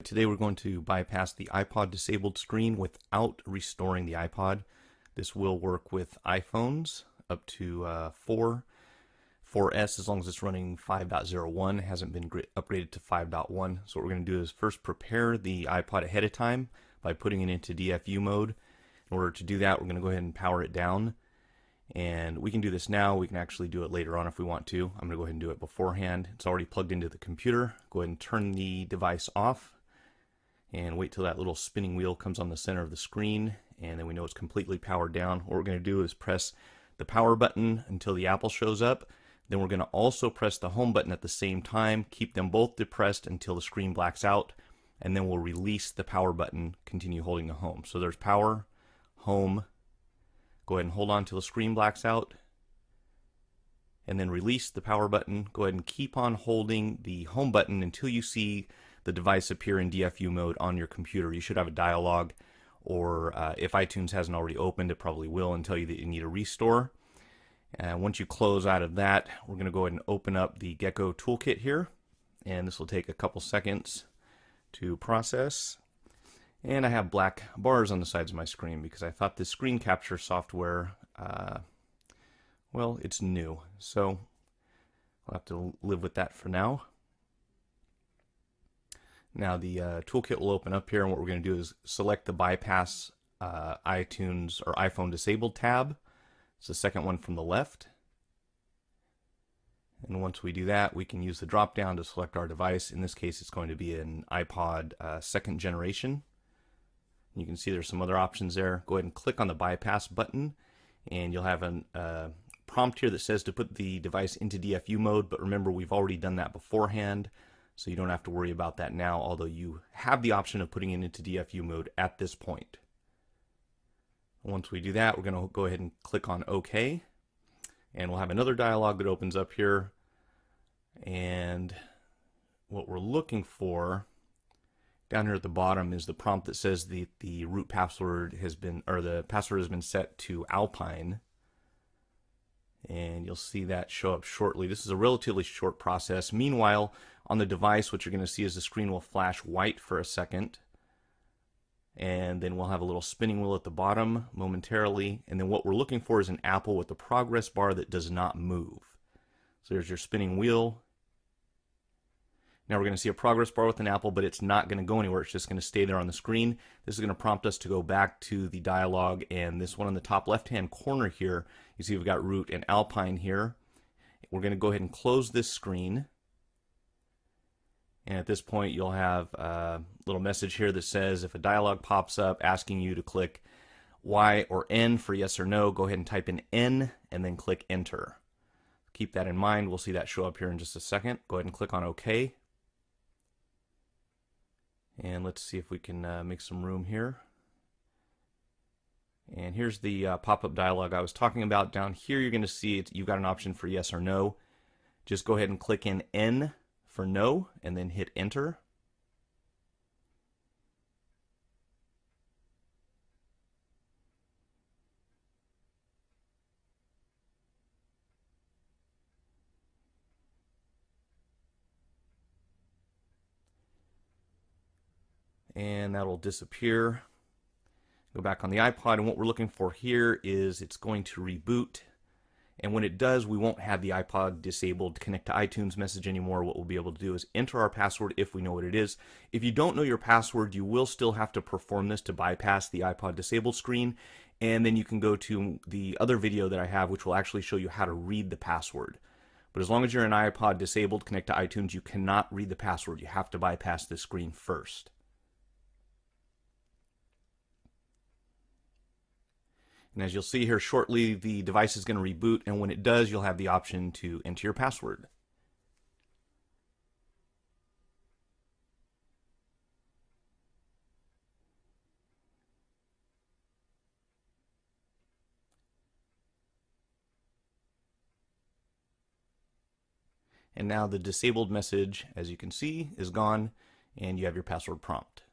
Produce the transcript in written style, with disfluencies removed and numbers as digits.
Today we're going to bypass the iPod disabled screen without restoring the iPod. This will work with iPhones up to 4S as long as it's running 5.01. It hasn't been upgraded to 5.1. So what we're going to do is first prepare the iPod ahead of time by putting it into DFU mode. In order to do that, we're going to go ahead and power it down. And we can do this now. We can actually do it later on if we want to. I'm going to go ahead and do it beforehand. It's already plugged into the computer. Go ahead and turn the device off and wait till that little spinning wheel comes on the center of the screen, and then we know it's completely powered down. What we're going to do is press the power button until the apple shows up. Then we're going to also press the home button at the same time, keep them both depressed until the screen blacks out, and then we'll release the power button, continue holding the home. So there's power, home. Go ahead and hold on till the screen blacks out, and then release the power button. Go ahead and keep on holding the home button until you see the device appear in DFU mode on your computer. You should have a dialog, or if iTunes hasn't already opened, it probably will, and tell you that you need a restore. Once you close out of that, we're going to go ahead and open up the Gecko toolkit here, and this will take a couple seconds to process. And I have black bars on the sides of my screen because I thought this screen capture software, well, it's new, so I'll have to live with that for now. Now the toolkit will open up here, and what we're going to do is select the bypass iTunes or iPhone disabled tab. It's the second one from the left. And once we do that, we can use the drop down to select our device. In this case, it's going to be an iPod second generation. You can see there's some other options there. Go ahead and click on the bypass button, and you'll have a prompt here that says to put the device into DFU mode, but remember, we've already done that beforehand. So you don't have to worry about that now, although you have the option of putting it into DFU mode at this point. Once we do that, we're going to go ahead and click on OK. And we'll have another dialog that opens up here. And what we're looking for down here at the bottom is the prompt that says the root password has been, or the password has been set to Alpine. And you'll see that show up shortly. This is a relatively short process. Meanwhile, on the device, what you're going to see is the screen will flash white for a second, and then we'll have a little spinning wheel at the bottom momentarily, and then what we're looking for is an apple with a progress bar that does not move. So there's your spinning wheel. Now we're going to see a progress bar with an apple, but it's not going to go anywhere. It's just going to stay there on the screen. This is going to prompt us to go back to the dialog, and this one on the top left-hand corner here, you see we've got root and Alpine here. We're going to go ahead and close this screen. And at this point, you'll have a little message here that says if a dialog pops up asking you to click Y or N for yes or no, go ahead and type in N and then click Enter. Keep that in mind. We'll see that show up here in just a second. Go ahead and click on OK. And let's see if we can make some room here. And here's the pop-up dialog I was talking about. Down here, you're going to see you've got an option for yes or no. Just go ahead and click in N for no, and then hit enter. And that'll disappear. Go back on the iPod, and what we're looking for here is it's going to reboot. And when it does, we won't have the iPod disabled connect to iTunes message anymore. What we'll be able to do is enter our password if we know what it is. If you don't know your password, you will still have to perform this to bypass the iPod disabled screen. And then you can go to the other video that I have, which will actually show you how to read the password. But as long as you're an iPod disabled connect to iTunes, you cannot read the password. You have to bypass the screen first. And as you'll see here shortly, the device is going to reboot, and when it does, you'll have the option to enter your password. And now the disabled message, as you can see, is gone, and you have your password prompt.